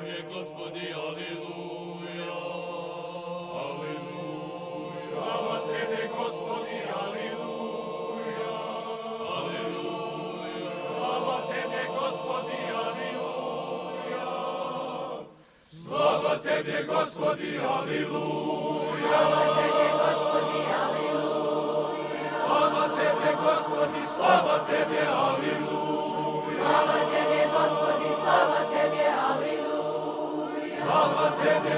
Tebe, Gospodi, aleluja. Aleluja. Slava Tebe, Gospodi, aleluja. Aleluja. Slava Tebe, Gospodi, aleluja. Slava Tebe, Gospodi, aleluja. Slava Tebe, Gospodi, slava Tebe, aleluja. Slava Tebe, Gospodi, slava Tebe, aleluja. Slava Tebe,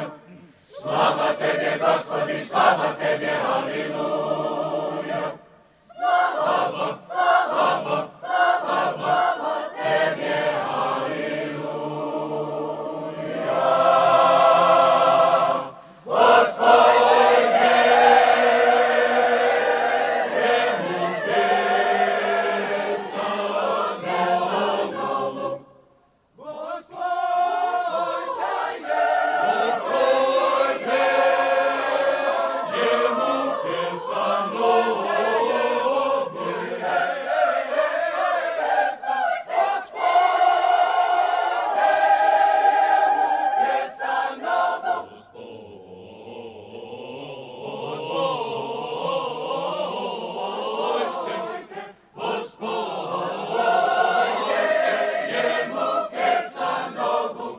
slava Tebe, Gospodi, slava Tebe, aleluja. Slava, slava, slava Tebe, aleluja. Gospode, njemu pesanovu.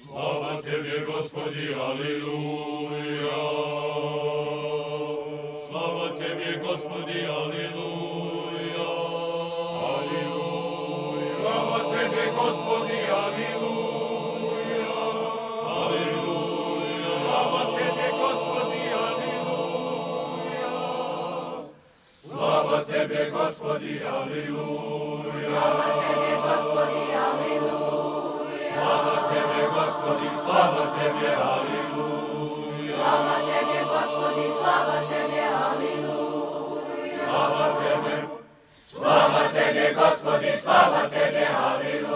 Slava Tebe, Gospodi, aleluja. Slava Tebe, Gospodi, aleluja. Aleluja. Slava Tebe, Gospodi, aleluja. Aleluja. Slava Tebe, Gospodi, aleluja. Slava Tebe, Gospodi, aleluja. Slava Tebe, Gospodi, aleluja. Slava Tebe, Gospodi, slava Tebe, aleluja. Slava Tebe, Gospodi, slava Tebe, aleluja. Slava Tebe, Gospodi, slava Tebe, aleluja.